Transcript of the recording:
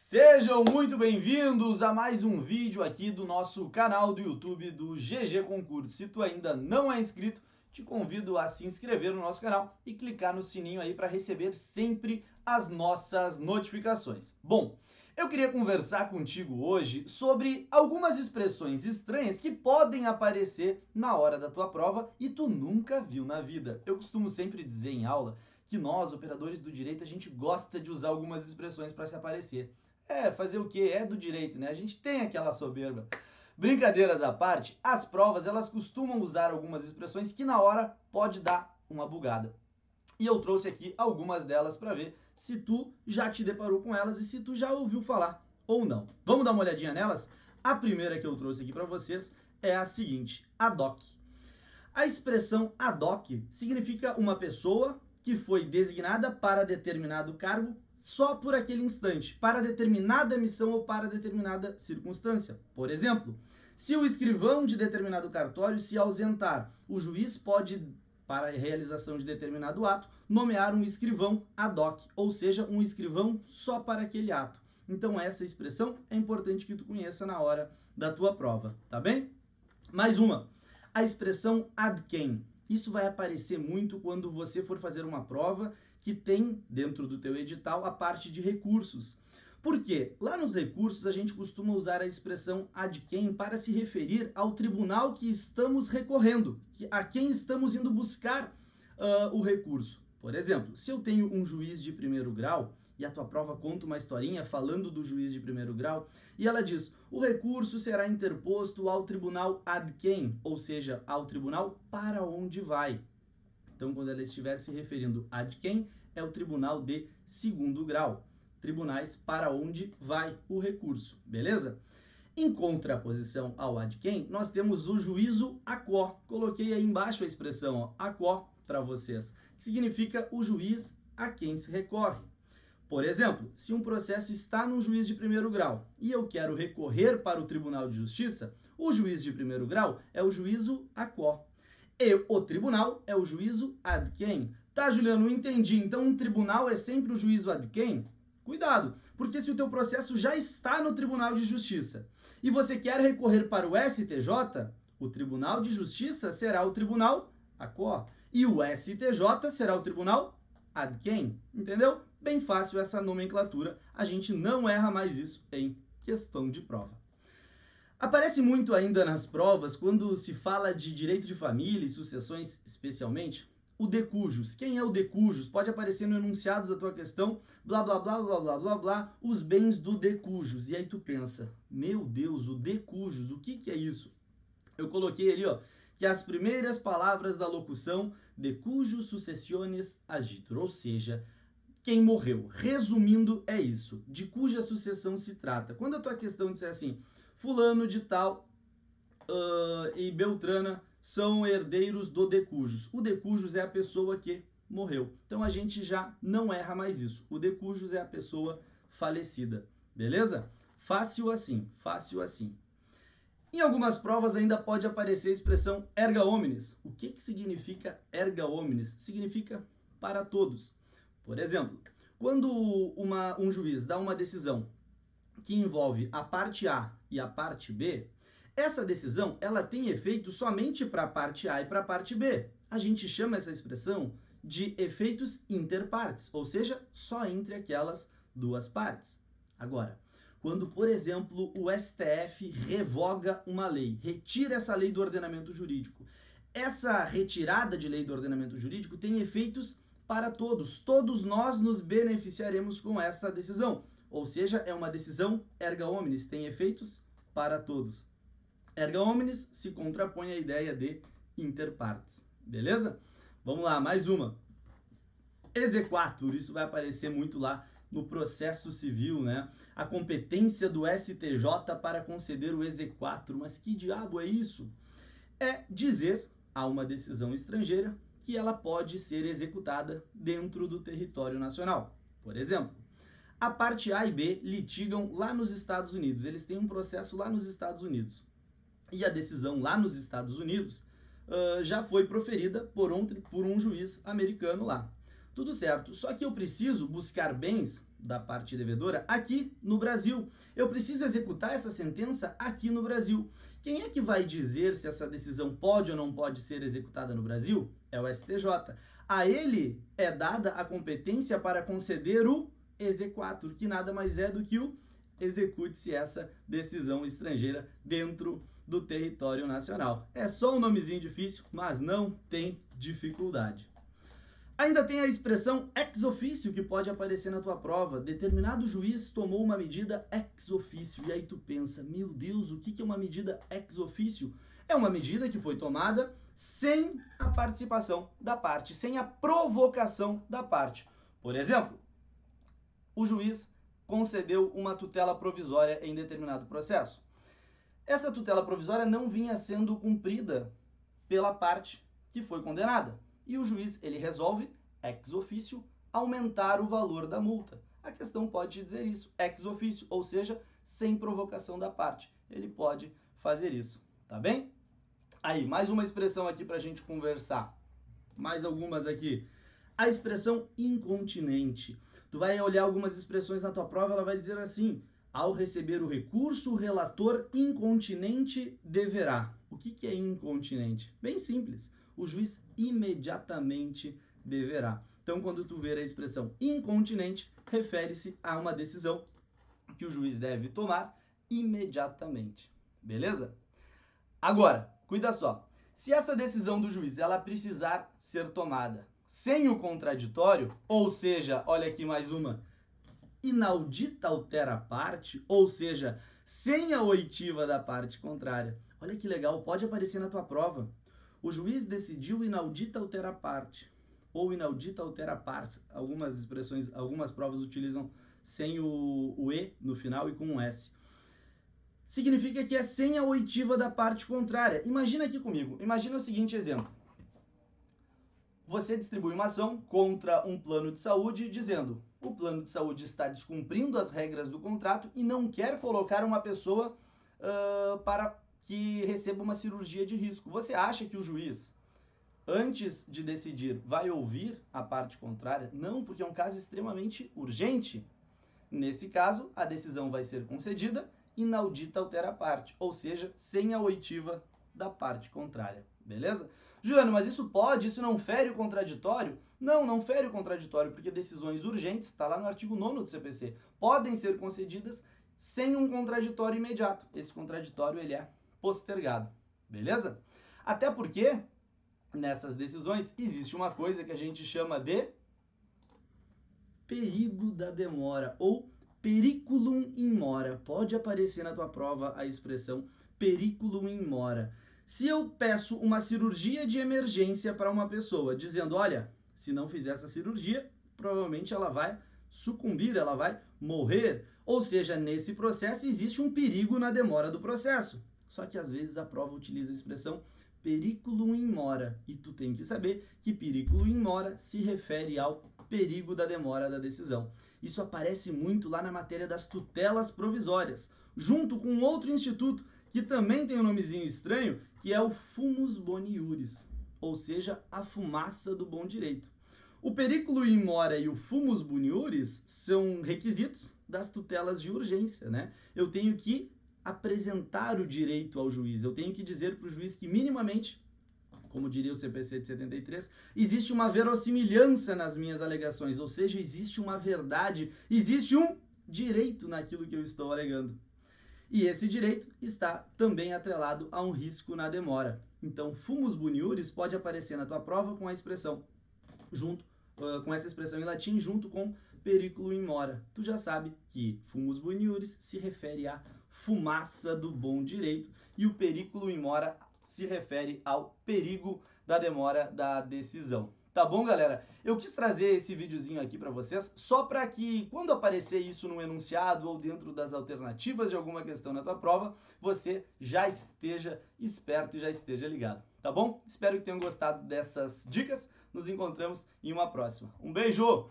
Sejam muito bem-vindos a mais um vídeo aqui do nosso canal do YouTube do GG Concurso. Se tu ainda não é inscrito, te convido a se inscrever no nosso canal e clicar no sininho aí para receber sempre as nossas notificações. Bom, eu queria conversar contigo hoje sobre algumas expressões estranhas que podem aparecer na hora da tua prova e tu nunca viu na vida. Eu costumo sempre dizer em aula que nós, operadores do direito, a gente gosta de usar algumas expressões para se aparecer. Fazer o quê? É do direito, né? A gente tem aquela soberba. Brincadeiras à parte, as provas, elas costumam usar algumas expressões que na hora pode dar uma bugada. E eu trouxe aqui algumas delas para ver se tu já te deparou com elas e se tu já ouviu falar ou não. Vamos dar uma olhadinha nelas? A primeira que eu trouxe aqui para vocês é a seguinte, ad hoc. A expressão ad hoc significa uma pessoa que foi designada para determinado cargo só por aquele instante, para determinada missão ou para determinada circunstância. Por exemplo, se o escrivão de determinado cartório se ausentar, o juiz pode, para a realização de determinado ato, nomear um escrivão ad hoc, ou seja, um escrivão só para aquele ato. Então essa expressão é importante que tu conheça na hora da tua prova, tá bem? Mais uma, a expressão ad quem. Isso vai aparecer muito quando você for fazer uma prova que tem dentro do teu edital a parte de recursos. Por quê? Lá nos recursos a gente costuma usar a expressão ad quem para se referir ao tribunal que estamos recorrendo, a quem estamos indo buscar o recurso. Por exemplo, se eu tenho um juiz de primeiro grau e a tua prova conta uma historinha falando do juiz de primeiro grau, e ela diz, o recurso será interposto ao tribunal ad quem, ou seja, ao tribunal para onde vai. Então, quando ela estiver se referindo ad quem, é o tribunal de segundo grau. Tribunais para onde vai o recurso, beleza? Em contraposição ao ad quem, nós temos o juízo a quo. Coloquei aí embaixo a expressão a quo para vocês, que significa o juiz a quem se recorre. Por exemplo, se um processo está num juiz de primeiro grau e eu quero recorrer para o Tribunal de Justiça, o juiz de primeiro grau é o juízo a quo. E o tribunal é o juízo ad quem. Tá, Juliano, entendi. Então um tribunal é sempre o juízo ad quem? Cuidado, porque se o teu processo já está no Tribunal de Justiça e você quer recorrer para o STJ, o Tribunal de Justiça será o tribunal a quo e o STJ será o tribunal ad quem, entendeu? Bem fácil essa nomenclatura, a gente não erra mais isso em questão de prova. Aparece muito ainda nas provas, quando se fala de direito de família e sucessões especialmente, o de cujos. Quem é o de cujos? Pode aparecer no enunciado da tua questão, blá, blá, blá, blá, blá, blá, blá, os bens do de cujos. E aí tu pensa, meu Deus, o de cujos, o que é isso? Eu coloquei ali, ó, que as primeiras palavras da locução de cujos sucessiones agitur, ou seja, quem morreu. Resumindo, é isso, de cuja sucessão se trata. Quando a tua questão disser assim, fulano de tal e Beltrana são herdeiros do de cujos. O de cujos é a pessoa que morreu. Então a gente já não erra mais isso. O de cujos é a pessoa falecida. Beleza? Fácil assim, fácil assim. Em algumas provas ainda pode aparecer a expressão erga omnes. O que significa erga omnes? Significa para todos. Por exemplo, quando um juiz dá uma decisão que envolve a parte A e a parte B, essa decisão ela tem efeito somente para a parte A e para a parte B. A gente chama essa expressão de efeitos interpartes, ou seja, só entre aquelas duas partes. Agora, quando, por exemplo, o STF revoga uma lei, retira essa lei do ordenamento jurídico, essa retirada de lei do ordenamento jurídico tem efeitos para todos. Todos nós nos beneficiaremos com essa decisão. Ou seja, é uma decisão erga omnes, tem efeitos para todos. Erga omnes se contrapõe à ideia de interpartes. Beleza? Vamos lá, mais uma. Exequatur, isso vai aparecer muito lá no processo civil, né? A competência do STJ para conceder o exequatur. Mas que diabo é isso? É dizer a uma decisão estrangeira que ela pode ser executada dentro do território nacional. Por exemplo, a parte A e B litigam lá nos Estados Unidos. Eles têm um processo lá nos Estados Unidos. E a decisão lá nos Estados Unidos já foi proferida por um juiz americano lá. Tudo certo. Só que eu preciso buscar bens da parte devedora aqui no Brasil. Eu preciso executar essa sentença aqui no Brasil. Quem é que vai dizer se essa decisão pode ou não pode ser executada no Brasil? É o STJ. A ele é dada a competência para conceder o exequatur, que nada mais é do que o execute-se essa decisão estrangeira dentro do território nacional. É só um nomezinho difícil, mas não tem dificuldade. Ainda tem a expressão ex officio que pode aparecer na tua prova. Determinado juiz tomou uma medida ex officio. E aí tu pensa, meu Deus, o que é uma medida ex officio? É uma medida que foi tomada sem a participação da parte, sem a provocação da parte. Por exemplo, o juiz concedeu uma tutela provisória em determinado processo. Essa tutela provisória não vinha sendo cumprida pela parte que foi condenada. E o juiz, ele resolve, ex officio, aumentar o valor da multa. A questão pode te dizer isso, ex officio, ou seja, sem provocação da parte. Ele pode fazer isso, tá bem? Aí, mais uma expressão aqui pra gente conversar. Mais algumas aqui. A expressão incontinente. Tu vai olhar algumas expressões na tua prova, ela vai dizer assim: ao receber o recurso, o relator incontinente deverá. O que é incontinente? Bem simples. O juiz imediatamente deverá. Então, quando tu ver a expressão incontinente, refere-se a uma decisão que o juiz deve tomar imediatamente. Beleza? Agora, cuida só. Se essa decisão do juiz ela precisar ser tomada sem o contraditório, ou seja, olha aqui mais uma, inaudita altera parte, ou seja, sem a oitiva da parte contrária. Olha que legal, pode aparecer na tua prova. O juiz decidiu inaudita altera parte, ou inaudita altera pars. Algumas expressões, algumas provas utilizam sem o E no final e com um S. Significa que é sem a oitiva da parte contrária. Imagina aqui comigo, imagina o seguinte exemplo. Você distribui uma ação contra um plano de saúde dizendo: o plano de saúde está descumprindo as regras do contrato e não quer colocar uma pessoa para que receba uma cirurgia de risco. Você acha que o juiz, antes de decidir, vai ouvir a parte contrária? Não, porque é um caso extremamente urgente. Nesse caso, a decisão vai ser concedida inaudita altera parte, ou seja, sem a oitiva da parte contrária. Beleza? Juliano, mas isso pode? Isso não fere o contraditório? Não, não fere o contraditório, porque decisões urgentes, está lá no artigo 9º do CPC, podem ser concedidas sem um contraditório imediato. Esse contraditório, ele é postergado. Beleza? Até porque, nessas decisões, existe uma coisa que a gente chama de perigo da demora, ou periculum in mora. Pode aparecer na tua prova a expressão periculum in mora. Se eu peço uma cirurgia de emergência para uma pessoa, dizendo, olha, se não fizer essa cirurgia, provavelmente ela vai sucumbir, ela vai morrer. Ou seja, nesse processo existe um perigo na demora do processo. Só que às vezes a prova utiliza a expressão periculum in mora. E tu tem que saber que periculum in mora se refere ao perigo da demora da decisão. Isso aparece muito lá na matéria das tutelas provisórias, junto com outro instituto que também tem um nomezinho estranho, que é o fumus boni iuris, ou seja, a fumaça do bom direito. O periculum in mora e o fumus boni iuris são requisitos das tutelas de urgência, né? Eu tenho que apresentar o direito ao juiz, eu tenho que dizer para o juiz que minimamente, como diria o CPC de 73, existe uma verossimilhança nas minhas alegações, ou seja, existe uma verdade, existe um direito naquilo que eu estou alegando. E esse direito está também atrelado a um risco na demora. Então, fumus boni iuris pode aparecer na tua prova com a expressão com essa expressão em latim junto com periculum in mora. Tu já sabe que fumus boni iuris se refere à fumaça do bom direito e o periculum in mora se refere ao perigo da demora da decisão. Tá bom, galera? Eu quis trazer esse videozinho aqui para vocês só para que, quando aparecer isso no enunciado ou dentro das alternativas de alguma questão na tua prova, você já esteja esperto e já esteja ligado. Tá bom? Espero que tenham gostado dessas dicas. Nos encontramos em uma próxima. Um beijo!